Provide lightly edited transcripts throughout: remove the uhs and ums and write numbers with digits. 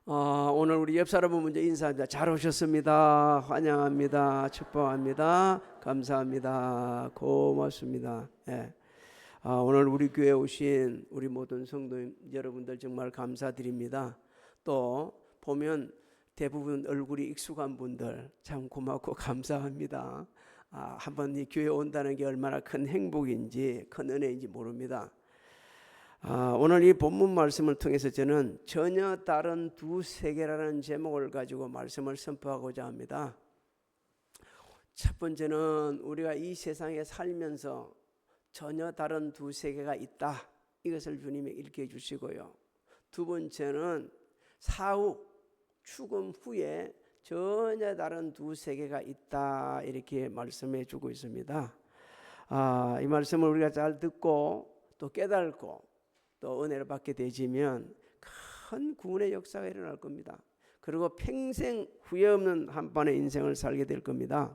오늘 우리 옆 사람은 먼저 인사합니다. 잘 오셨습니다. 환영합니다. 축복합니다. 감사합니다. 고맙습니다. 예. 오늘 우리 교회에 오신 우리 모든 성도 여러분들 정말 감사드립니다. 또 보면 대부분 얼굴이 익숙한 분들 참 고맙고 감사합니다. 한번 이 교회에 온다는 게 얼마나 큰 행복인지 큰 은혜인지 모릅니다. 오늘 이 본문 말씀을 통해서 저는 전혀 다른 두 세계라는 제목을 가지고 말씀을 선포하고자 합니다. 첫 번째는 우리가 이 세상에 살면서 전혀 다른 두 세계가 있다, 이것을 주님이 일깨워 주시고요. 두 번째는 사후 죽음 후에 전혀 다른 두 세계가 있다, 이렇게 말씀해 주고 있습니다. 이 말씀을 우리가 잘 듣고 또 깨닫고 또 은혜를 받게 되지면 큰 구원의 역사가 일어날 겁니다. 그리고 평생 후회 없는 한반의 인생을 살게 될 겁니다.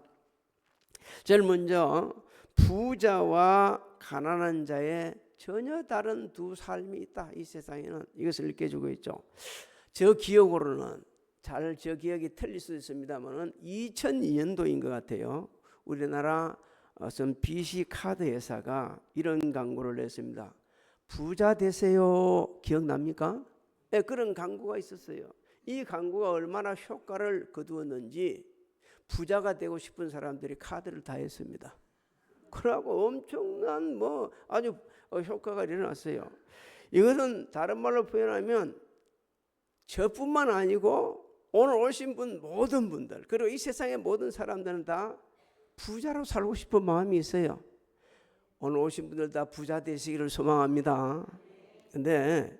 제일 먼저 부자와 가난한 자의 전혀 다른 두 삶이 있다, 이 세상에는. 이것을 일깨주고 있죠. 저 기억으로는 저 기억이 틀릴 수도 있습니다만 2002년도인 것 같아요. 우리나라 어떤 BC 카드 회사가 이런 광고를 냈습니다. 부자 되세요. 기억납니까? 네, 그런 광고가 있었어요. 이 광고가 얼마나 효과를 거두었는지 부자가 되고 싶은 사람들이 카드를 다 했습니다. 그러고 엄청난 아주 효과가 일어났어요. 이것은 다른 말로 표현하면 저뿐만 아니고 오늘 오신 분 모든 분들, 그리고 이 세상의 모든 사람들은 다 부자로 살고 싶은 마음이 있어요. 오늘 오신 분들 다 부자 되시기를 소망합니다. 근데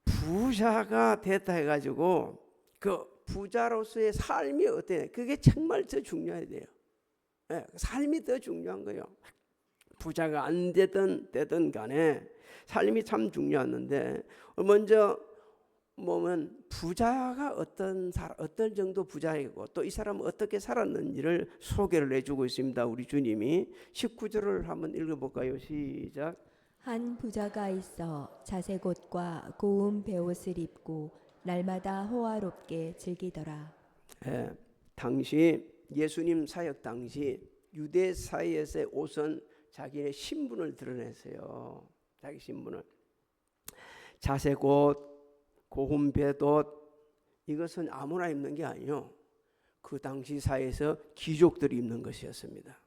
부자가 됐다 해가지고 그 부자로서의 삶이 어때요? 그게 정말 더 중요해야 돼요. 네, 삶이 더 중요한 거예요. 부자가 안 되든 간에 삶이 참 중요한데, 먼저 보면 부자가 어떤 정도 부자이고 또 이 사람은 어떻게 살았는지를 소개를 해주고 있습니다. 우리 주님이 19절을 한번 읽어볼까요? 시작. 한 부자가 있어 자색 옷과 고운 베옷을 입고 날마다 호화롭게 즐기더라. 당시 예수님 사역 당시 유대 사이에서의 옷은 자기의 신분을 드러냈어요. 자기 신분을. 자색 옷, 고운 베옷, 이것은 아무나 입는 게 아니요, 그 당시 사회에서 귀족들이 입는 것이었습니다.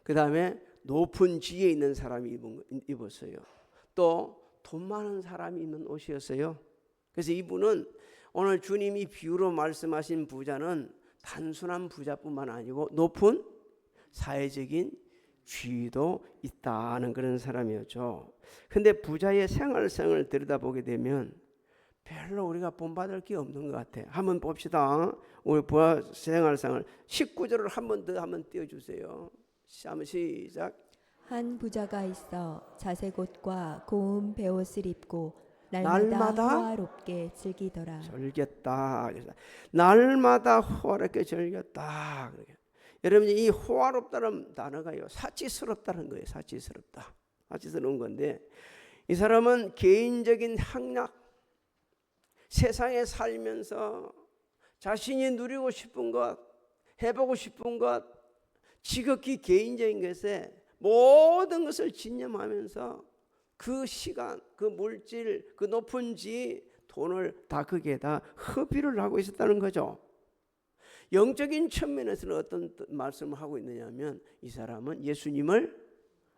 그 다음에 높은 지위에 있는 사람이 입었어요. 또 돈 많은 사람이 입는 옷이었어요. 그래서 이분은 오늘 주님이 비유로 말씀하신 부자는 단순한 부자뿐만 아니고 높은 사회적인 지위도 있다는 그런 사람이었죠. 근데 부자의 생활상을 들여다보게 되면 별로 우리가 본받을 게 없는 것 같아. 한번 봅시다. 우리 부자 생활상을 19절을 한번 띄워주세요. 한번 시작. 한 부자가 있어 자색 옷과 고운 베옷을 입고 날마다 호화롭게 즐기더라. 즐겼다. 날마다 호화롭게 즐겼다. 여러분, 이 호화롭다는 단어가요, 사치스럽다는 거예요. 사치스러운 건데, 이 사람은 개인적인 향락, 세상에 살면서 자신이 누리고 싶은 것, 해보고 싶은 것, 지극히 개인적인 것에 모든 것을 집념하면서 그 시간, 그 물질, 그 높은 지위, 돈을 다 거기에다 허비를 하고 있었다는 거죠. 영적인 측면에서는 어떤 말씀을 하고 있느냐면, 이 사람은 예수님을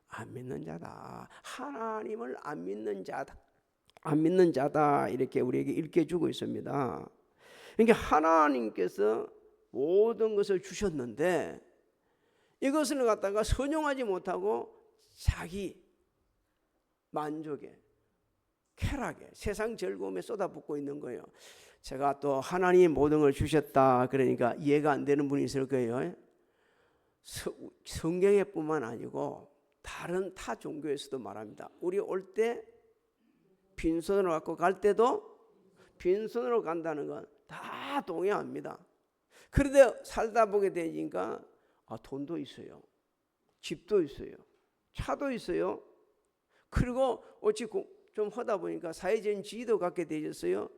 안 믿는 자다, 하나님을 안 믿는 자다, 이렇게 우리에게 일깨주고 있습니다. 그러니까 하나님께서 모든 것을 주셨는데 이것을 갖다가 선용하지 못하고 자기 만족에, 쾌락에, 세상 즐거움에 쏟아붓고 있는 거예요. 제가 또 하나님이 모든 걸 주셨다 그러니까 이해가 안 되는 분이 있을 거예요. 성경에 뿐만 아니고 다른 타 종교에서도 말합니다. 우리 올 때 빈손으로 갖고 갈 때도 빈손으로 간다는 건 다 동의합니다. 그런데 살다 보게 되니까 돈도 있어요, 집도 있어요, 차도 있어요. 그리고 어찌 좀 하다 보니까 사회적인 지위도 갖게 되셨어요.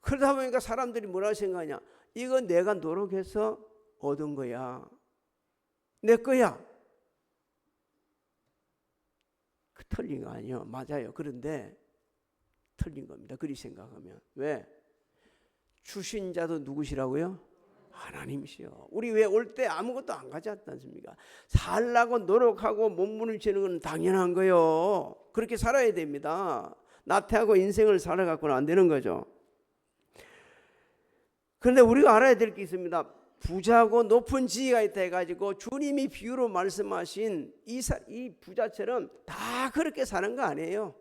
그러다 보니까 사람들이 뭐라 생각하냐? 이거 내가 노력해서 얻은 거야. 내 거야. 틀린 거 아니에요. 맞아요. 그런데 틀린 겁니다. 그리 생각하면. 왜? 주신 자도 누구시라고요? 하나님이시요. 우리 왜 올 때 아무것도 안 가져왔지 않습니까? 살라고 노력하고 몸부림치는 건 당연한 거요. 그렇게 살아야 됩니다. 나태하고 인생을 살아갖고는 안 되는 거죠. 그런데 우리가 알아야 될 게 있습니다. 부자고 높은 지위가 있다 해가지고 주님이 비유로 말씀하신 이 부자처럼 다 그렇게 사는 거 아니에요.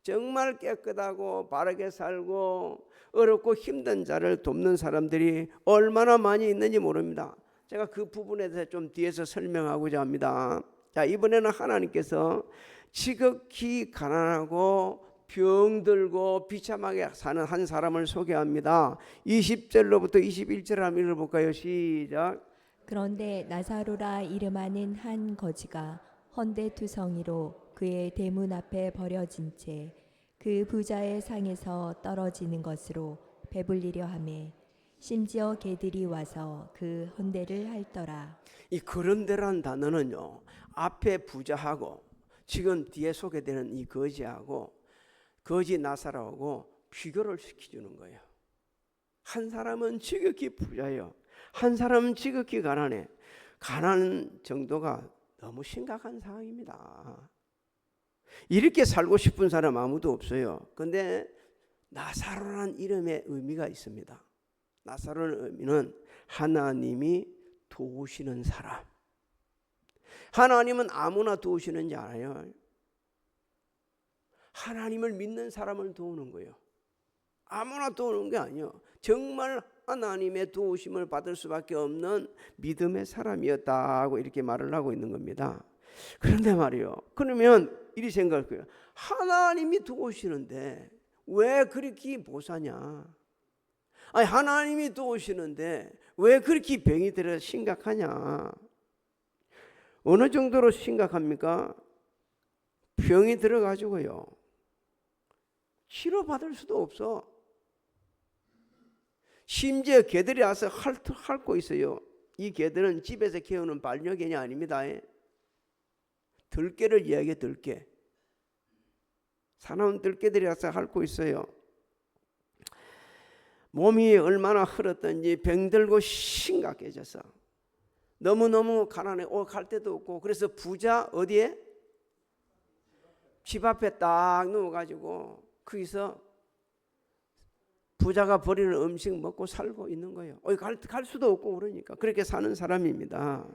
정말 깨끗하고 바르게 살고 어렵고 힘든 자를 돕는 사람들이 얼마나 많이 있는지 모릅니다. 제가 그 부분에 대해서 좀 뒤에서 설명하고자 합니다. 자, 이번에는 하나님께서 지극히 가난하고 병들고 비참하게 사는 한 사람을 소개합니다. 20절로부터 21절 한번 읽어볼까요? 시작. 그런데 나사로라 이름하는 한 거지가 헌데투성이로 그의 대문 앞에 버려진 채 그 부자의 상에서 떨어지는 것으로 배불리려 하매 심지어 개들이 와서 그 헌대를 핥더라. 이 그런데란 단어는요, 앞에 부자하고 지금 뒤에 소개되는 이 거지하고 거지 나사로하고 비교를 시켜주는 거예요. 한 사람은 지극히 부자예요. 한 사람은 지극히 가난해. 가난 정도가 너무 심각한 상황입니다. 이렇게 살고 싶은 사람 아무도 없어요. 그런데 나사로라는 이름의 의미가 있습니다. 나사로는 의미는 하나님이 도우시는 사람. 하나님은 아무나 도우시는지 알아요? 하나님을 믿는 사람을 도우는 거예요. 아무나 도우는 게 아니에요. 정말 하나님의 도우심을 받을 수밖에 없는 믿음의 사람이었다고 이렇게 말을 하고 있는 겁니다. 그런데 말이요, 그러면 이리 생각할 거예요. 하나님이 도우시는데 왜 그렇게 못 사냐? 아니, 하나님이 도우시는데 왜 그렇게 병이 들어 심각하냐? 어느 정도로 심각합니까? 병이 들어가지고요, 치료받을 수도 없어. 심지어 개들이 와서 핥고 있어요. 이 개들은 집에서 키우는 반려견이 아닙니다. 들개를 이야기해. 들개. 사나운 들개들이 와서 핥고 있어요. 몸이 얼마나 흐렸던지 병들고 심각해져서 너무너무 가난해. 갈 데도 없고. 그래서 부자 어디에? 집 앞에 딱 누워가지고 거기서 부자가 버리는 음식 먹고 살고 있는 거예요. 갈 수도 없고 그러니까 그렇게 사는 사람입니다.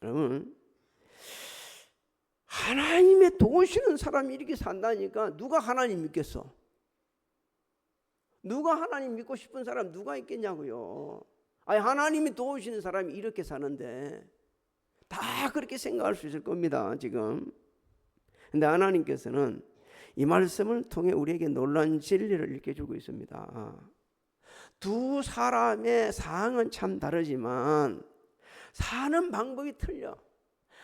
여러분, 하나님의 도우시는 사람이 이렇게 산다니까 누가 하나님 믿겠어? 누가 하나님 믿고 싶은 사람 누가 있겠냐고요. 아니, 하나님이 도우시는 사람이 이렇게 사는데 다 그렇게 생각할 수 있을 겁니다. 지금. 근데 하나님께서는 이 말씀을 통해 우리에게 놀라운 진리를 일깨주고 있습니다. 두 사람의 상황은 참 다르지만 사는 방법이 틀려.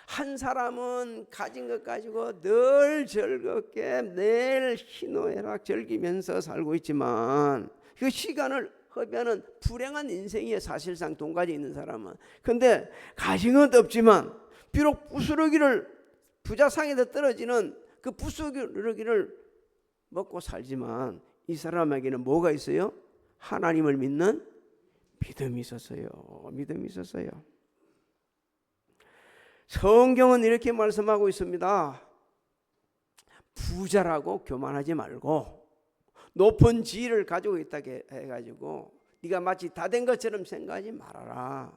한 사람은 가진 것 가지고 늘 즐겁게 매일 희노애락 즐기면서 살고 있지만 그 시간을 허비하는 불행한 인생이에요. 사실상 돈 가지고 있는 사람은. 근데 가진 것 없지만 비록 부스러기를 부자상에서 떨어지는 그 부스러기를 먹고 살지만 이 사람에게는 뭐가 있어요? 하나님을 믿는 믿음이 있었어요. 믿음이 있었어요. 성경은 이렇게 말씀하고 있습니다. 부자라고 교만하지 말고 높은 지위를 가지고 있다고 해가지고 네가 마치 다 된 것처럼 생각하지 말아라.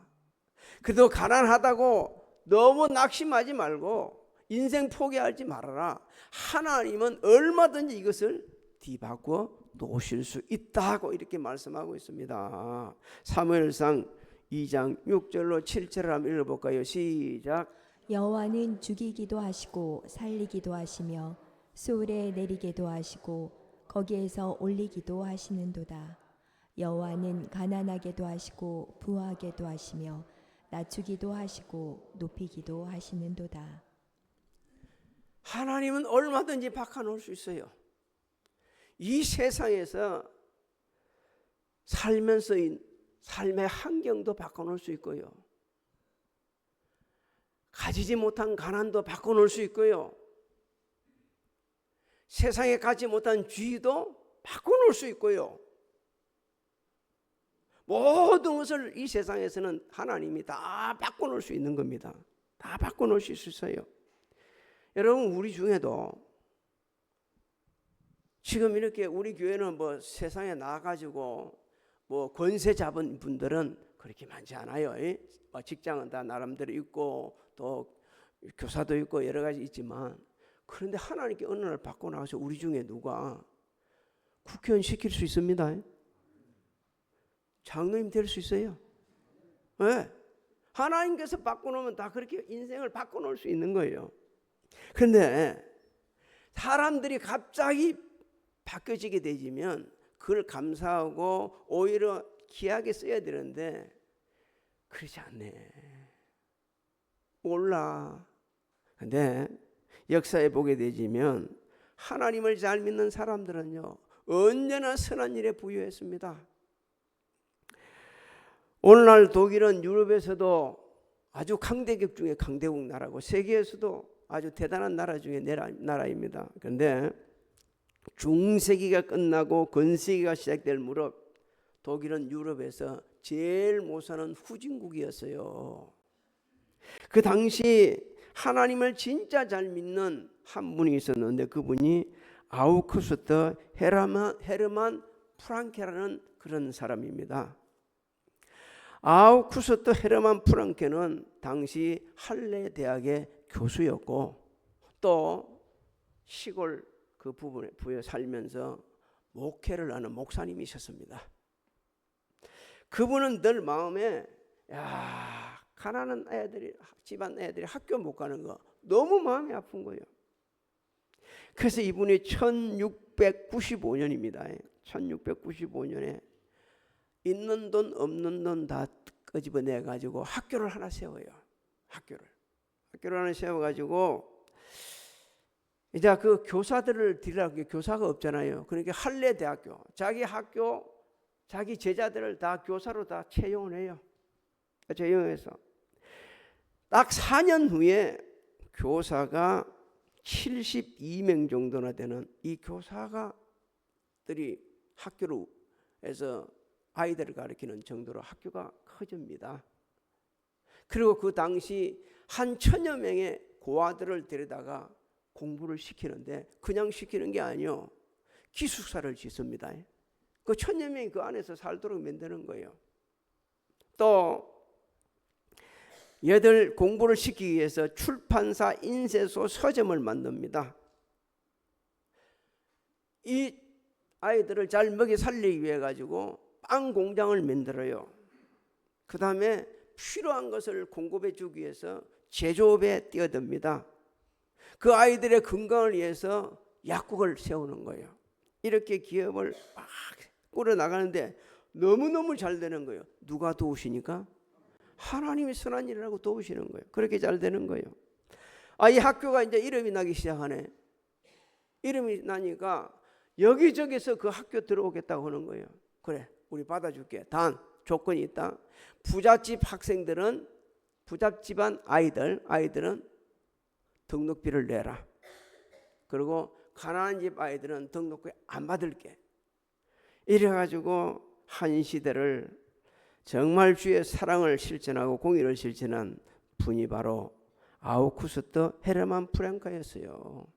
그래도 가난하다고 너무 낙심하지 말고 인생 포기하지 말아라. 하나님은 얼마든지 이것을 뒤바꿔 놓으실 수 있다고 이렇게 말씀하고 있습니다. 사무엘상 2장 6절로 7절을 한번 읽어볼까요? 시작. 여호와는 죽이기도 하시고 살리기도 하시며 수울에 내리게도 하시고 거기에서 올리기도 하시는도다. 여호와는 가난하게도 하시고 부하게도 하시며 낮추기도 하시고 높이기도 하시는도다. 하나님은 얼마든지 바꿔놓을 수 있어요. 이 세상에서 살면서 삶의 환경도 바꿔놓을 수 있고요. 가지지 못한 가난도 바꿔놓을 수 있고요. 세상에 가지 못한 쥐도 바꿔놓을 수 있고요. 모든 것을 이 세상에서는 하나님이 다 바꿔놓을 수 있는 겁니다. 다 바꿔놓을 수 있어요. 여러분, 우리 중에도 지금 이렇게 우리 교회는 뭐 세상에 나가가지고 뭐 권세 잡은 분들은 그렇게 많지 않아요. 직장은 다 나름대로 있고 또 교사도 있고 여러 가지 있지만, 그런데 하나님께 어느 날 바꿔 나가서 우리 중에 누가 국회의원 시킬 수 있습니다. 장로님 될 수 있어요. 네. 하나님께서 바꿔놓으면 다 그렇게 인생을 바꿔놓을 수 있는 거예요. 그런데 사람들이 갑자기 바뀌어지게 되면 그걸 감사하고 오히려 귀하게 써야 되는데 그렇지 않네. 몰라. 근데 역사에 보게 되면 하나님을 잘 믿는 사람들은요, 언제나 선한 일에 부유했습니다. 오늘날 독일은 유럽에서도 아주 강대국 중에 강대국 나라고 세계에서도 아주 대단한 나라 중에 나라입니다. 그런데 중세기가 끝나고 근세기가 시작될 무렵 독일은 유럽에서 제일 못 사는 후진국이었어요. 그 당시 하나님을 진짜 잘 믿는 한 분이 있었는데 그분이 아우구스트 헤르만 프랑케라는 그런 사람입니다. 아우구스트 헤르만 프랑케는 당시 할레 대학의 교수였고 또 시골 그 부에 살면서 목회를 하는 목사님이셨습니다. 그분은 늘 마음에 가난한 애들이 집안 애들이 학교 못 가는 거 너무 마음이 아픈 거예요. 그래서 이분이 1695년입니다. 1695년에 있는 돈 없는 돈 다 끄집어내 가지고 학교를 하나 세워요. 학교를 하나 세워 가지고 이제 그 교사들을 들이라고 교사가 없잖아요. 그러니까 할례 대학교 자기 학교 자기 제자들을 다 교사로 다 채용을 해요. 채용해서 딱 4년 후에 교사가 72명 정도나 되는 이 교사들이 학교로 해서 아이들을 가르치는 정도로 학교가 커집니다. 그리고 그 당시 한 1000여 명의 고아들을 데려다가 공부를 시키는데 그냥 시키는 게 아니요, 기숙사를 짓습니다. 그 1000여 명이 그 안에서 살도록 만드는 거예요. 또 얘들 공부를 시키기 위해서 출판사, 인쇄소, 서점을 만듭니다. 이 아이들을 잘 먹여 살리기 위해 가지고 빵 공장을 만들어요. 그 다음에 필요한 것을 공급해 주기 위해서 제조업에 뛰어듭니다. 그 아이들의 건강을 위해서 약국을 세우는 거예요. 이렇게 기업을 막 꾸려나가는데 너무너무 잘 되는 거예요. 누가 도우시니까? 하나님이 선한 일을 하고 도우시는 거예요. 그렇게 잘 되는 거예요. 이 학교가 이제 이름이 나기 시작하네. 이름이 나니까 여기저기서 그 학교 들어오겠다고 하는 거예요. 그래, 우리 받아줄게. 단 조건이 있다. 부잣집 학생들은, 부잣집안 아이들은 등록비를 내라. 그리고 가난한 집 아이들은 등록비 안 받을게. 이래가지고 한 시대를 정말 주의 사랑을 실천하고 공의를 실천한 분이 바로 아우구스트 헤르만 프랑케였어요.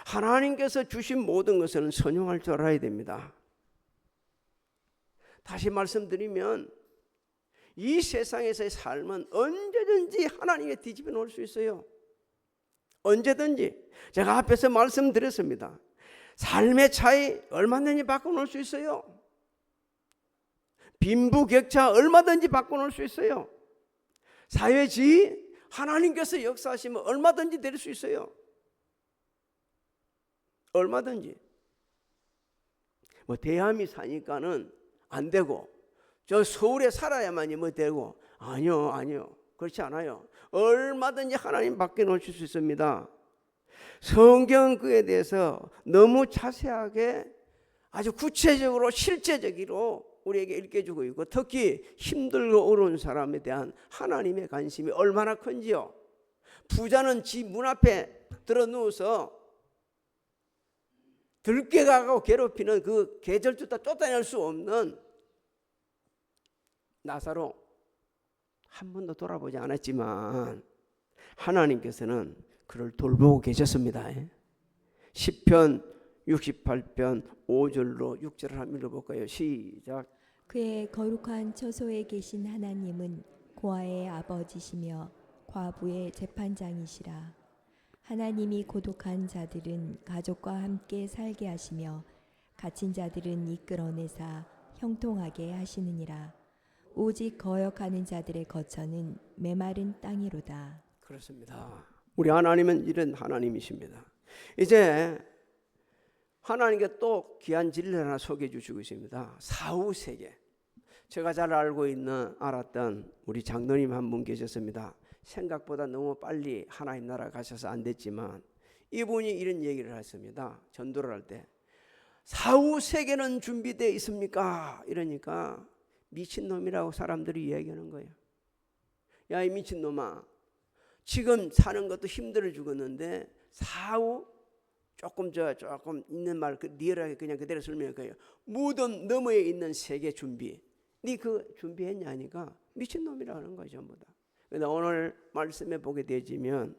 하나님께서 주신 모든 것은 선용할 줄 알아야 됩니다. 다시 말씀드리면 이 세상에서의 삶은 언제든지 하나님의 뒤집어 놓을 수 있어요. 언제든지. 제가 앞에서 말씀드렸습니다. 삶의 차이 얼마든지 바꿔놓을 수 있어요. 빈부격차 얼마든지 바꿔놓을 수 있어요. 사회주의 하나님께서 역사하시면 얼마든지 될 수 있어요. 얼마든지. 뭐 대함이 사니까는 안 되고 저 서울에 살아야만이 뭐 되고, 아니요. 그렇지 않아요. 얼마든지 하나님 밖에 놓칠 수 있습니다. 성경은 그에 대해서 너무 자세하게 아주 구체적으로 실제적으로 우리에게 일깨주고 있고, 특히 힘들고 어려운 사람에 대한 하나님의 관심이 얼마나 큰지요. 부자는 집 문 앞에 들어 누워서 들깨 가고 괴롭히는 그 계절주다 쫓아낼 수 없는 나사로 한 번도 돌아보지 않았지만 하나님께서는 그를 돌보고 계셨습니다. 시편 68편 5절로 6절을 한번 읽어볼까요? 시작. 그의 거룩한 처소에 계신 하나님은 고아의 아버지시며 과부의 재판장이시라. 하나님이 고독한 자들은 가족과 함께 살게 하시며 갇힌 자들은 이끌어내사 형통하게 하시느니라. 오직 거역하는 자들의 거처는 메마른 땅이로다. 그렇습니다. 우리 하나님은 이런 하나님이십니다. 이제 하나님께 또 귀한 진리를 하나 소개해 주시고 있습니다. 사후세계. 제가 잘 알았던 우리 장로님 한 분 계셨습니다. 생각보다 너무 빨리 하나님 나라 가셔서 안 됐지만 이분이 이런 얘기를 했습니다. 전도를 할 때 사후세계는 준비되어 있습니까? 이러니까 미친놈이라고 사람들이 이야기하는 거예요. 야, 이 미친놈아, 지금 사는 것도 힘들어 죽었는데 사후 조금 있는 말 리얼하게 그냥 그대로 설명할 거예요. 무덤 너머에 있는 세계 준비, 네 그 준비했냐 하니까 미친놈이라는 거예요, 전부 다. 그런데 오늘 말씀에 보게 되지면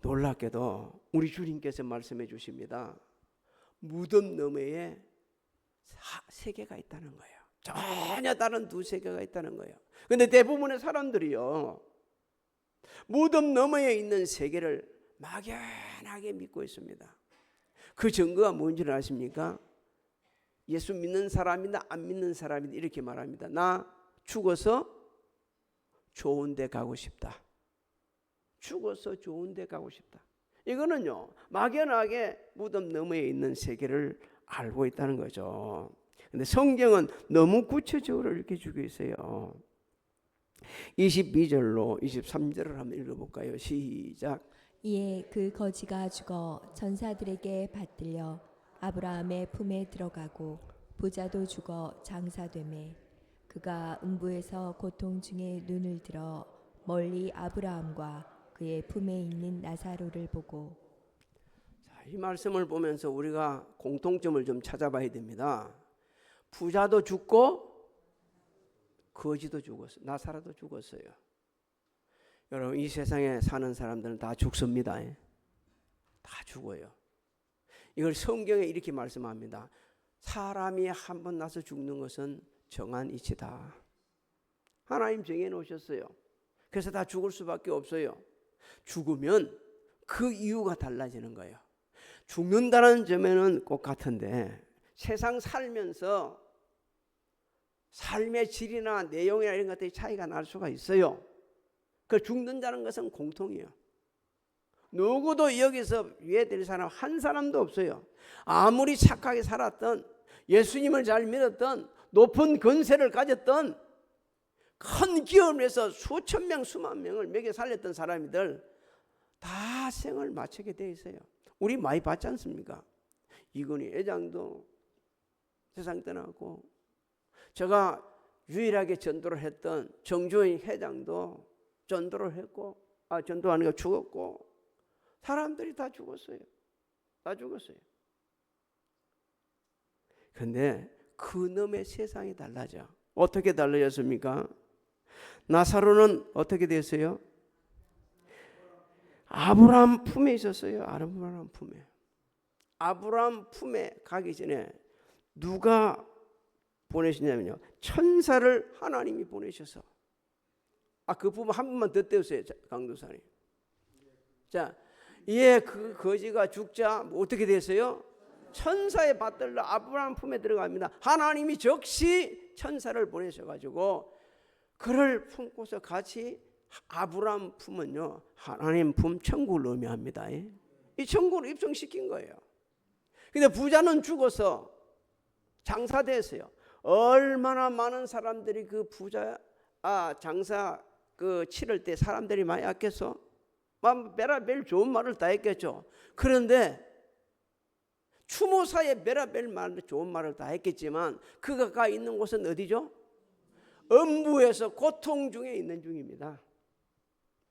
놀랍게도 우리 주님께서 말씀해 주십니다. 무덤 너머에 세계가 있다는 거예요. 전혀 다른 두 세계가 있다는 거예요. 그런데 대부분의 사람들이요, 무덤 너머에 있는 세계를 막연하게 믿고 있습니다. 그 증거가 뭔지를 아십니까? 예수 믿는 사람이나 안 믿는 사람이나 이렇게 말합니다. 나 죽어서 좋은 데 가고 싶다. 죽어서 좋은 데 가고 싶다. 이거는요, 막연하게 무덤 너머에 있는 세계를 알고 있다는 거죠. 근데 성경은 너무 구체적으로 이렇게 주고 있어요. 22절로 23절을 한번 읽어볼까요? 시작. 이에 그 거지가 죽어 전사들에게 받들려 아브라함의 품에 들어가고 부자도 죽어 장사되매 그가 음부에서 고통 중에 눈을 들어 멀리 아브라함과 그의 품에 있는 나사로를 보고. 자, 이 말씀을 보면서 우리가 공통점을 좀 찾아봐야 됩니다. 부자도 죽고 거지도 죽었어요. 나사로도 죽었어요. 여러분, 이 세상에 사는 사람들은 다 죽습니다. 다 죽어요. 이걸 성경에 이렇게 말씀합니다. 사람이 한 번 나서 죽는 것은 정한 이치다. 하나님 정해 놓으셨어요. 그래서 다 죽을 수밖에 없어요. 죽으면 그 이유가 달라지는 거예요. 죽는다는 점에는 꼭 같은데 세상 살면서 삶의 질이나 내용이나 이런 것들이 차이가 날 수가 있어요. 그 죽는다는 것은 공통이에요. 누구도 여기서 이해될 사람 한 사람도 없어요. 아무리 착하게 살았던, 예수님을 잘 믿었던, 높은 권세를 가졌던, 큰 기업을 해서 수천 명 수만 명을 먹여 살렸던 사람이들 다 생을 마치게 돼 있어요. 우리 많이 봤지 않습니까? 이건희 회장도 세상 떠나고, 제가 유일하게 전도를 했던 정주인 회장도 전도를 했고, 전도하는 거 죽었고, 사람들이 다 죽었어요. 다 죽었어요. 그런데 그놈의 세상이 달라져. 어떻게 달라졌습니까? 나사로는 어떻게 됐어요? 아브라함 품에 있었어요. 아브라함 품에. 아브라함 품에 가기 전에 누가 보내시냐면요, 천사를 하나님이 보내셔서. 그 부분 한 번만 더 떼우세요, 강도사님. 자, 그 거지가 죽자 어떻게 됐어요? 천사의 받들러 아브라함 품에 들어갑니다. 하나님이 즉시 천사를 보내셔가지고 그를 품고서 같이, 아브라함 품은요, 하나님 품 천국을 의미합니다. 이 천국을 입성시킨 거예요. 근데 부자는 죽어서 장사됐어요. 얼마나 많은 사람들이 그 부자 장사 치를 때 사람들이 많이 왔겠어? 매일 좋은 말을 다 했겠죠. 그런데 추모사에 별의별 말, 좋은 말을 다 했겠지만 그가 가 있는 곳은 어디죠? 음부에서 고통 중에 있는 중입니다.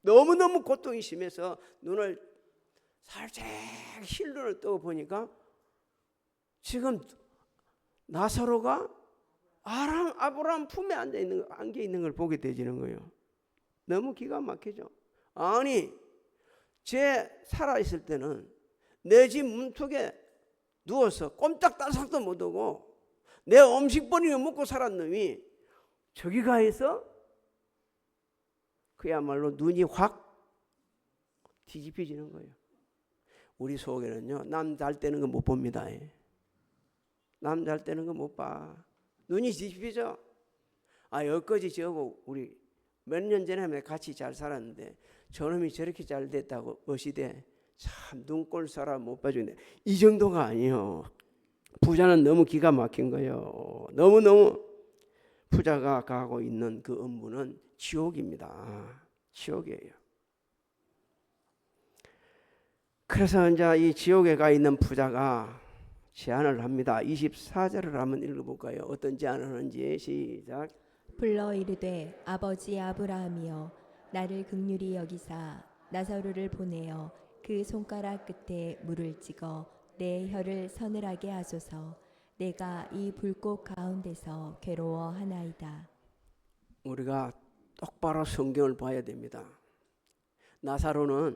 너무너무 고통이 심해서 눈을 살짝 힐눈을 떠 보니까 지금 나사로가 아브라함 품에 안겨 있는 걸 보게 되지는 거예요. 너무 기가 막히죠. 아니, 제 살아있을 때는 내 집 문턱에 누워서 꼼짝달싹도 못하고 내 음식벌이를 먹고 살았는 놈이 저기 가 있어? 그야말로 눈이 확 뒤집혀지는 거예요. 우리 속에는요, 남 잘 되는 거 못 봅니다. 남 잘 되는 거 못 봐. 눈이 뒤집히죠. 여기까지 저하고 우리 몇 년 전에 같이 잘 살았는데 저놈이 저렇게 잘 됐다고 어시대. 참 눈꼴 사람 못 봐주네. 이 정도가 아니에요. 부자는 너무 기가 막힌 거예요. 너무너무 부자가 가고 있는 그 음부는 지옥입니다. 지옥이에요. 그래서 이제 이 지옥에 가 있는 부자가 제안을 합니다. 24절을 한번 읽어볼까요? 어떤 제안을 하는지. 시작. 불러 이르되 아버지 아브라함이여 나를 긍휼히 여기사 나사로를 보내어 그 손가락 끝에 물을 찍어 내 혀를 서늘하게 하소서. 내가 이 불꽃 가운데서 괴로워하나이다. 우리가 똑바로 성경을 봐야 됩니다. 나사로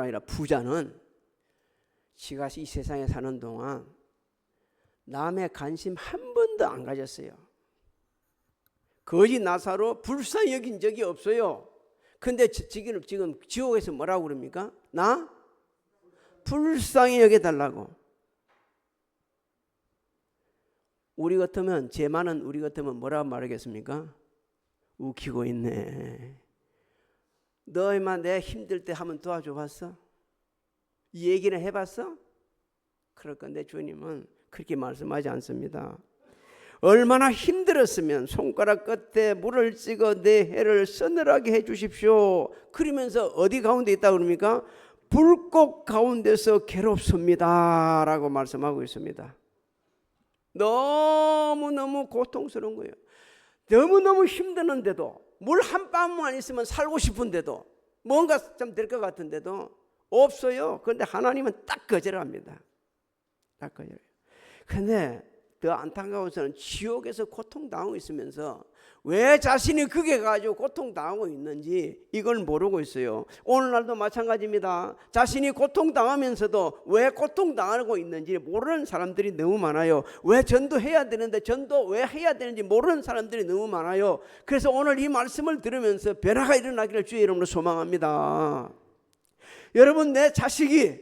아니라 부자는 지가 이 세상에 사는 동안 남의 관심 한 번도 안 가졌어요. 거지 나사로 불쌍히 여긴 적이 없어요. 근데 지금 지옥에서 뭐라고 그럽니까? 나 불쌍히 여겨달라고. 우리 같으면, 죄 많은 우리 같으면 뭐라고 말하겠습니까? 웃기고 있네. 너 임마 내 힘들 때 한번 도와줘 봤어? 이 얘기는 해봤어? 그럴 건데 주님은 그렇게 말씀하지 않습니다. 얼마나 힘들었으면 손가락 끝에 물을 찍어 내 혀를 서늘하게 해주십시오. 그러면서 어디 가운데 있다 그럽니까? 불꽃 가운데서 괴롭습니다 라고 말씀하고 있습니다. 너무너무 고통스러운 거예요. 너무너무 힘드는데도, 물 한 방울만 있으면 살고 싶은데도, 뭔가 좀 될 것 같은데도 없어요. 그런데 하나님은 딱 거절합니다. 딱 거절해요. 근데 더 안타까운 것은 지옥에서 고통당하고 있으면서 왜 자신이 거기에 가지고 고통당하고 있는지 이걸 모르고 있어요. 오늘날도 마찬가지입니다. 자신이 고통당하면서도 왜 고통당하고 있는지 모르는 사람들이 너무 많아요. 왜 전도해야 되는데 전도 왜 해야 되는지 모르는 사람들이 너무 많아요. 그래서 오늘 이 말씀을 들으면서 변화가 일어나기를 주의 이름으로 소망합니다. 여러분, 내 자식이,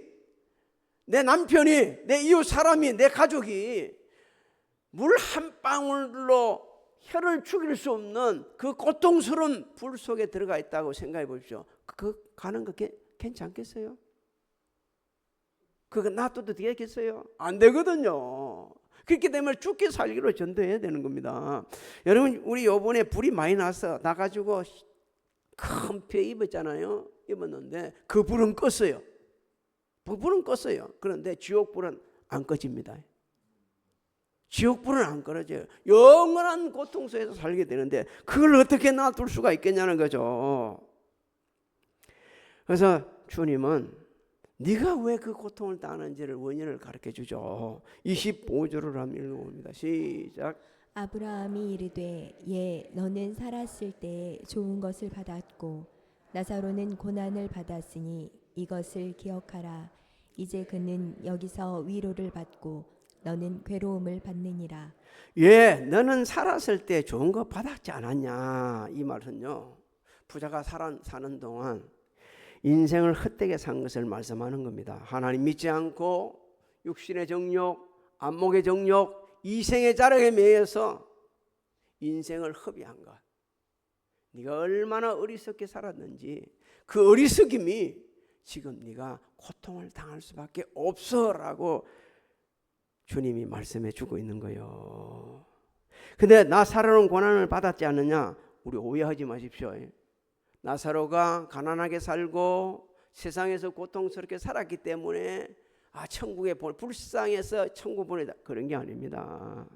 내 남편이, 내 이웃 사람이, 내 가족이 물 한 방울로 혀를 죽일 수 없는 그 고통스러운 불 속에 들어가 있다고 생각해 보십시오. 그 가는 거 괜찮겠어요? 그거 놔둬도 되겠어요? 안 되거든요. 그렇게 되면 죽기 살기로 전도해야 되는 겁니다. 여러분, 우리 요번에 불이 많이 나가지고 큰 배 입었는데 그 불은 껐어요. 불은 껐어요. 그런데 지옥불은 안 꺼집니다. 지옥불은 안 꺼져요. 영원한 고통 속에서 살게 되는데 그걸 어떻게 놔둘 수가 있겠냐는 거죠. 그래서 주님은 네가 왜 그 고통을 당하는지를 원인을 가르쳐 주죠. 25절을 한번 읽어봅니다. 시작. 아브라함이 이르되 예 너는 살았을 때에 좋은 것을 받았고 나사로는 고난을 받았으니 이것을 기억하라. 이제 그는 여기서 위로를 받고 너는 괴로움을 받느니라. 예, 너는 살았을 때 좋은 거 받았지 않았냐. 이 말은요, 부자가 사는 동안 인생을 헛되게 산 것을 말씀하는 겁니다. 하나님 믿지 않고 육신의 정욕, 안목의 정욕, 이생의 자랑에 매여서 인생을 허비한 것. 네가 얼마나 어리석게 살았는지 그 어리석임이 지금 네가 고통을 당할 수밖에 없어라고 주님이 말씀해 주고 있는 거예요. 근데 나사로는 고난을 받았지 않느냐? 우리 오해하지 마십시오. 나사로가 가난하게 살고 세상에서 고통스럽게 살았기 때문에 천국에 불쌍해서 천국 보내다 그런 게 아닙니다.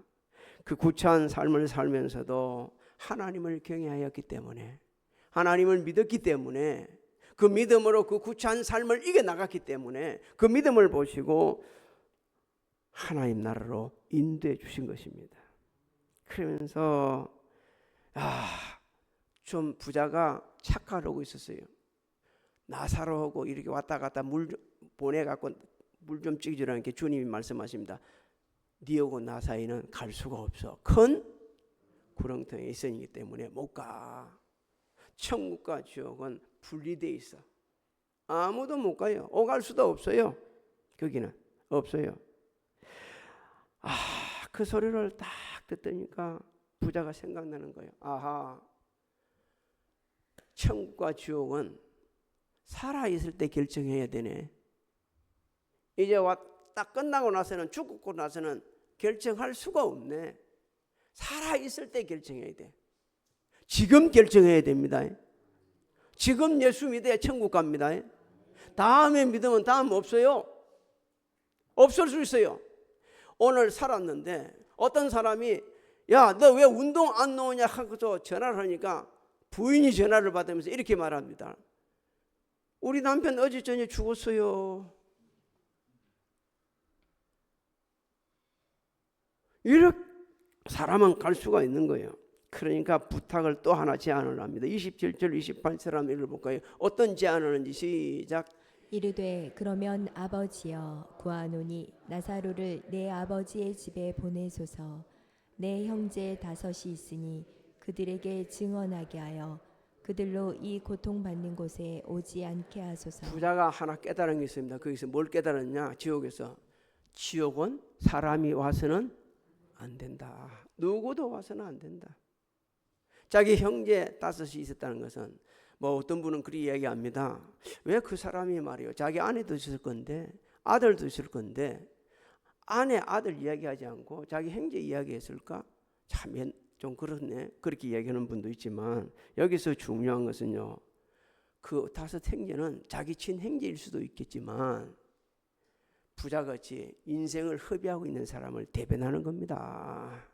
그 구차한 삶을 살면서도 하나님을 경외하였기 때문에, 하나님을 믿었기 때문에, 그 믿음으로 그 구차한 삶을 이겨나갔기 때문에 그 믿음을 보시고 하나님 나라로 인도해 주신 것입니다. 그러면서 좀 부자가 착각하고 있었어요. 나사로하고 이렇게 왔다 갔다 물 보내갖고 물 좀 찍어주라는 게 주님이 말씀하십니다. 니하고 나 사이는 갈 수가 없어. 큰 구렁텅이에 있으기 때문에 못 가. 천국과 지옥은 분리되어 있어. 아무도 못 가요. 오갈 수도 없어요. 거기는 없어요. 그 소리를 딱 듣더니까 부자가 생각나는 거예요. 천국과 지옥은 살아있을 때 결정해야 되네. 이제 딱 끝나고 나서는, 죽고 나서는 결정할 수가 없네. 살아있을 때 결정해야 돼. 지금 결정해야 됩니다. 지금 예수 믿어야 천국 갑니다. 다음에 믿으면 다음 없어요. 없을 수 있어요. 오늘 살았는데 어떤 사람이 야, 너 왜 운동 안 나오냐 하고 전화를 하니까 부인이 전화를 받으면서 이렇게 말합니다. 우리 남편 어제 저녁에 죽었어요. 이렇게 사람은 갈 수가 있는 거예요. 그러니까 부탁을 또 하나 제안을 합니다. 27절 28절 한번 읽어볼까요? 어떤 제안을 하는지 시작. 이르되 그러면 아버지여 구하노니 나사로를 내 아버지의 집에 보내소서. 내 형제 5이 있으니 그들에게 증언하게 하여 그들로 이 고통받는 곳에 오지 않게 하소서. 부자가 하나 깨달은 게 있습니다. 거기서 뭘 깨달았냐? 지옥에서. 지옥은 사람이 와서는 안 된다. 누구도 와서는 안 된다. 자기 형제 5이 있었다는 것은 어떤 분은 그렇게 이야기합니다. 왜 그 사람이 말이요, 자기 아내도 있을 건데 아들도 있을 건데 아내 아들 이야기하지 않고 자기 형제 이야기했을까? 참 좀 그렇네. 그렇게 이야기하는 분도 있지만 여기서 중요한 것은요, 그 5 형제는 자기 친형제일 수도 있겠지만 부자같이 인생을 허비하고 있는 사람을 대변하는 겁니다.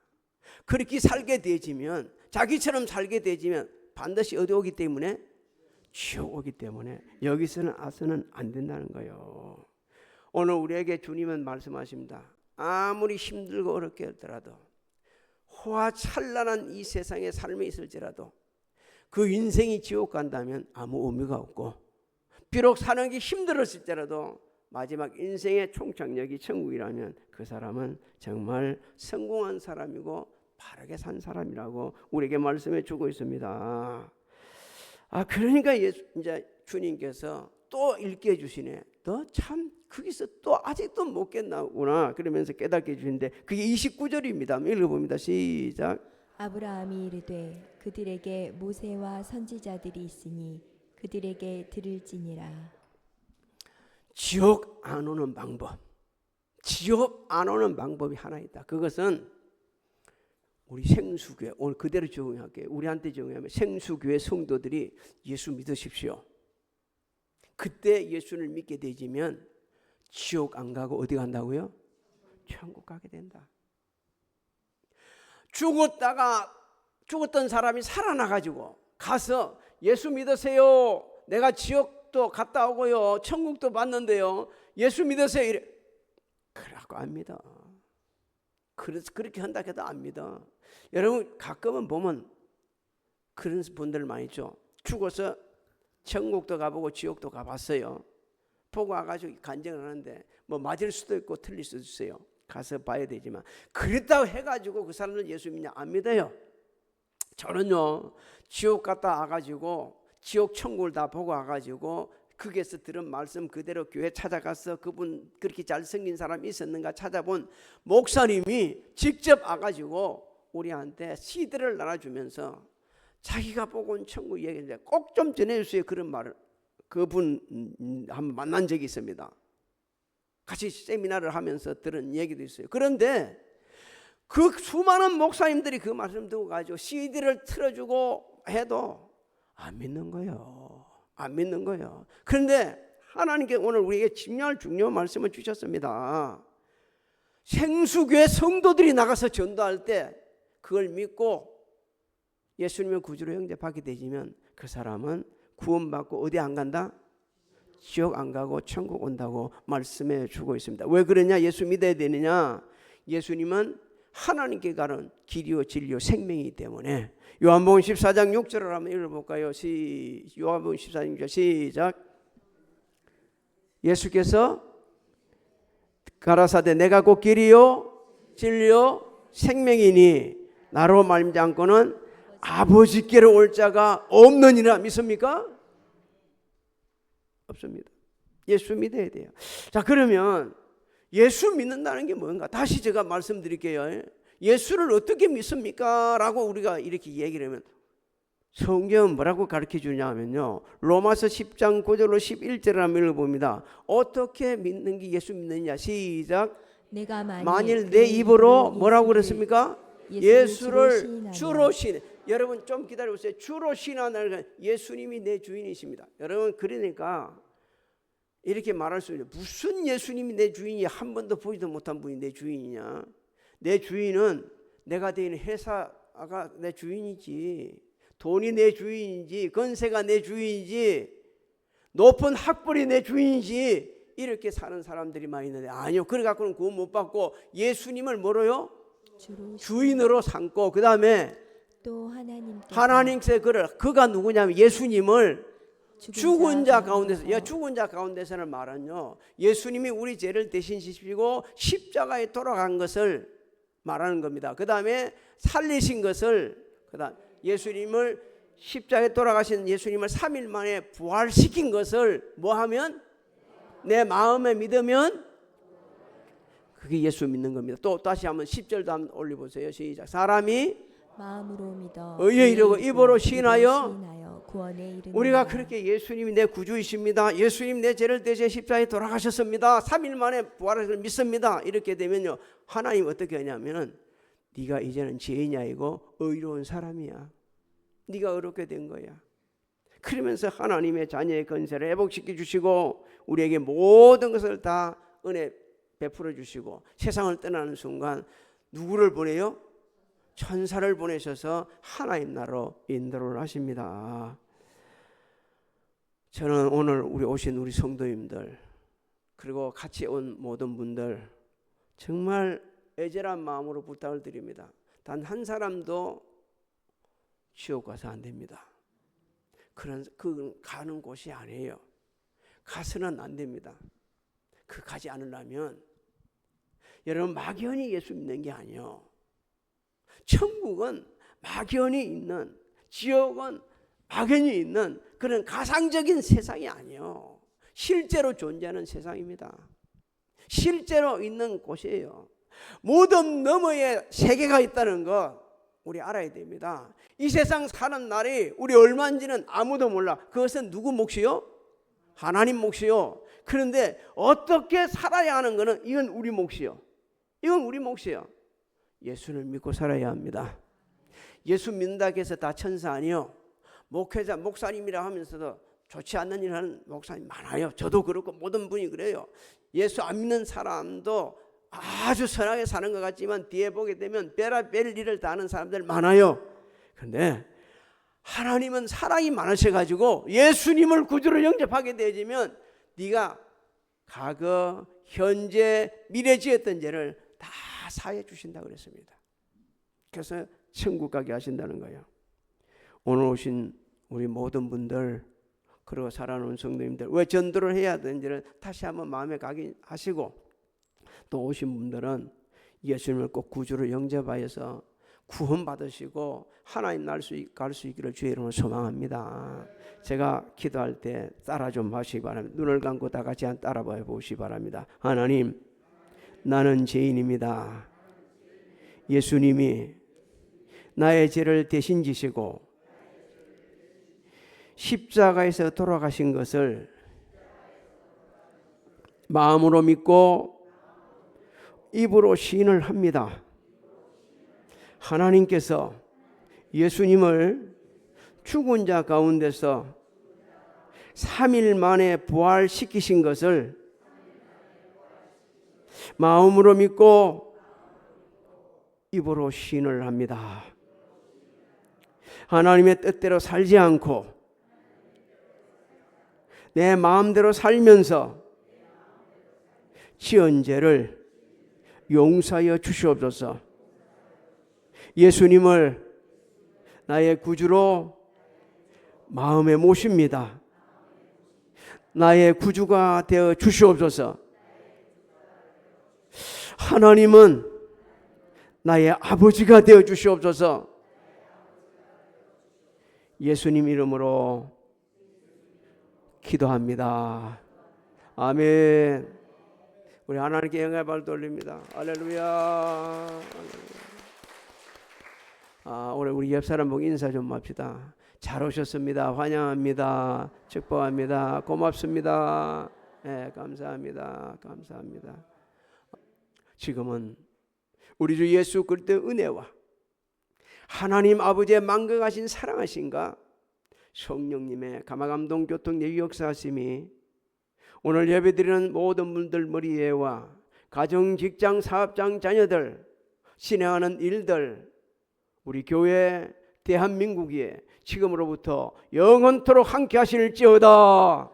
그렇게 살게 되지면, 자기처럼 살게 되지면 반드시 어디 오기 때문에? 지옥 오기 때문에 여기서는 와서는 안 된다는 거예요. 오늘 우리에게 주님은 말씀하십니다. 아무리 힘들고 어렵게 하더라도, 호화찬란한 이 세상의 삶에 있을지라도 그 인생이 지옥 간다면 아무 의미가 없고, 비록 사는 게 힘들었을지라도 마지막 인생의 총착역이 천국이라면 그 사람은 정말 성공한 사람이고 바르게 산 사람이라고 우리에게 말씀해 주고 있습니다. 그러니까 이제 주님께서 또 읽게 해주시네. 너 참 거기서 또 아직도 못 깨나구나 그러면서 깨닫게 해주시는데 그게 29절입니다. 읽어봅니다. 시작. 아브라함이 이르되 그들에게 모세와 선지자들이 있으니 그들에게 들을지니라. 지옥 안 오는 방법, 지옥 안 오는 방법이 하나 있다. 그것은 우리 생수교회, 오늘 그대로 적용할게요. 우리한테 적용하면 생수교회 성도들이 예수 믿으십시오. 그때 예수를 믿게 되지면 지옥 안 가고 어디 간다고요? 천국 가게 된다. 죽었던 사람이 살아나가지고 가서 예수 믿으세요. 내가 지옥도 갔다 오고요, 천국도 봤는데요, 예수 믿으세요. 이래. 그러고 안 믿어. 그래서 그렇게 한다 해도 안 믿어. 여러분 가끔은 보면 그런 분들 많이 있죠. 죽어서 천국도 가보고 지옥도 가봤어요. 보고 와가지고 간증을 하는데 맞을 수도 있고 틀릴 수도 있어요. 가서 봐야 되지만 그랬다고 해가지고 그 사람들 예수 믿냐? 안 믿어요. 저는요, 지옥 갔다 와가지고 지옥 천국을 다 보고 와가지고 거기에서 들은 말씀 그대로 교회 찾아가서 그분 그렇게 잘생긴 사람이 있었는가 찾아본 목사님이 직접 와가지고 우리한테 CD를 나눠주면서 자기가 보고 온 천국 얘기인데 꼭 좀 전해주세요. 그런 말을 그분 한번 만난 적이 있습니다. 같이 세미나를 하면서 들은 얘기도 있어요. 그런데 그 수많은 목사님들이 그 말씀 듣고 가지고 CD를 틀어주고 해도 안 믿는 거예요. 안 믿는 거예요. 그런데 하나님께 오늘 우리에게 중요한 말씀을 주셨습니다. 생수교회 성도들이 나가서 전도할 때 그걸 믿고 예수님의 구주로 영접하게 되지면 그 사람은 구원받고 어디 안 간다? 지옥 안 가고 천국 온다고 말씀해 주고 있습니다. 왜 그러냐? 예수 믿어야 되느냐? 예수님은 하나님께 가는 길이요 진리요 생명이기 때문에. 요한복음 14장 6절을 한번 읽어볼까요? 요한복음 14장 6절 시작. 예수께서 가라사대 내가 곧 길이요 진리요 생명이니 나로 말미암지 않고는 아버지께로 올 자가 없느니라. 믿습니까? 없습니다. 예수 믿어야 돼요. 자, 그러면 예수 믿는다는 게 뭔가? 다시 제가 말씀드릴게요. 예수를 어떻게 믿습니까? 라고 우리가 이렇게 얘기를 하면 성경은 뭐라고 가르쳐 주냐 하면요, 로마서 10장 9절로 11절을 한번 읽어봅니다. 어떻게 믿는 게 예수 믿느냐? 시작. 내가 만일 내 입으로 뭐라고 그랬습니까? 예수를 주로 신. 여러분 좀 기다려보세요. 주로 신하는 예수님이 내 주인이십니다. 여러분 그러니까 이렇게 말할 수 있어요. 무슨 예수님이 내 주인이 한 번도 보지도 못한 분이 내 주인이냐? 내 주인은 내가 되는 회사가 내 주인이지, 돈이 내 주인이지, 건세가 내 주인이지, 높은 학벌이 내 주인이지, 이렇게 사는 사람들이 많이 있는데 아니요. 그래 갖고는 구원 못 받고 예수님을 뭐로요? 주인으로 삼고 그 다음에 또 하나님께서 그가 누구냐면 예수님을 죽은 자 가운데서, 죽은 자 가운데서는 말은요, 예수님이 우리 죄를 대신 지시고 십자가에 돌아간 것을 말하는 겁니다. 그 다음에 살리신 것을, 그다음 예수님을 십자가에 돌아가신 예수님을 3일 만에 부활시킨 것을 뭐 하면? 내 마음에 믿으면 그게 예수 믿는 겁니다. 또 다시 한번 10절도 한번 올려보세요. 시작. 사람이 마음으로 믿어 의에 이르고 입으로 시인하여 구원에 이르는. 우리가 그렇게 예수님이 내 구주이십니다, 예수님 내 죄를 대신 십자가에 돌아가셨습니다, 3일 만에 부활하심을 믿습니다, 이렇게 되면요, 하나님 어떻게 하냐면은 네가 이제는 죄인이 아니고 의로운 사람이야, 네가 의롭게 된 거야. 그러면서 하나님의 자녀의 건세를 회복시켜 주시고 우리에게 모든 것을 다 은혜 베풀어 주시고 세상을 떠나는 순간 누구를 보내요? 천사를 보내셔서 하나님 나라로 인도를 하십니다. 저는 오늘 오신 우리 성도님들 그리고 같이 온 모든 분들 정말 애절한 마음으로 부탁을 드립니다. 단 한 사람도 지옥 가서 안 됩니다. 그 가는 곳이 아니에요. 가서는 안 됩니다. 그 가지 않으려면 여러분 막연히 예수 믿는 게 아니에요. 천국은 막연히 있는, 지옥은 막연히 있는 그런 가상적인 세상이 아니에요. 실제로 존재하는 세상입니다. 실제로 있는 곳이에요. 모든 너머에 세계가 있다는 거 우리 알아야 됩니다. 이 세상 사는 날이 우리 얼마인지는 아무도 몰라. 그것은 누구 몫이요? 하나님 몫이요. 그런데 어떻게 살아야 하는 것은 이건 우리 몫이요. 이건 우리 몫이요. 예수를 믿고 살아야 합니다. 예수 믿는다고 해서 다 천사 아니요. 목회자, 목사님이라 하면서도 좋지 않는 일을 하는 목사님 많아요. 저도 그렇고 모든 분이 그래요. 예수 안 믿는 사람도 아주 선하게 사는 것 같지만 뒤에 보게 되면 별의별 일을 다 하는 사람들 많아요. 그런데 하나님은 사랑이 많으셔가지고 예수님을 구주로 영접하게 되어지면 네가 과거, 현재, 미래 지었던 죄를 다 사해 주신다고 그랬습니다. 그래서 천국 가게 하신다는 거예요. 오늘 오신 우리 모든 분들 그리고 살아오는 성도님들 왜 전도를 해야 되는지를 다시 한번 마음에 가게 하시고 또 오신 분들은 예수님을 꼭 구주로 영접하여서 구원받으시고 하나님 갈 수 있기를 주의 이름으로 소망합니다. 제가 기도할 때 따라 좀 하시기 바랍니다. 눈을 감고 다 같이 따라 보시기 바랍니다. 하나님, 나는 죄인입니다. 예수님이 나의 죄를 대신 지시고 십자가에서 돌아가신 것을 마음으로 믿고 입으로 시인을 합니다. 하나님께서 예수님을 죽은 자 가운데서 3일 만에 부활시키신 것을 마음으로 믿고 입으로 시인을 합니다. 하나님의 뜻대로 살지 않고 내 마음대로 살면서 지은 죄를 용서하여 주시옵소서. 예수님을 나의 구주로 마음에 모십니다. 나의 구주가 되어 주시옵소서. 하나님은 나의 아버지가 되어 주시옵소서. 예수님 이름으로 기도합니다. 아멘. 우리 하나님께 영광의 발 돌립니다. 할렐루야. 오늘 우리 옆 사람 보고 인사 좀 합시다. 잘 오셨습니다. 환영합니다. 축복합니다. 고맙습니다. 네, 감사합니다. 감사합니다. 지금은 우리 주 예수 그리스도의 은혜와 하나님 아버지의 만극하신 사랑하신가 성령님의 감화감동 교통 예비 역사하심이 오늘 예배드리는 모든 분들 머리 위에와 가정, 직장, 사업장, 자녀들 진행하는 일들 우리 교회 대한민국에 지금으로부터 영원토록 함께 하실지어다.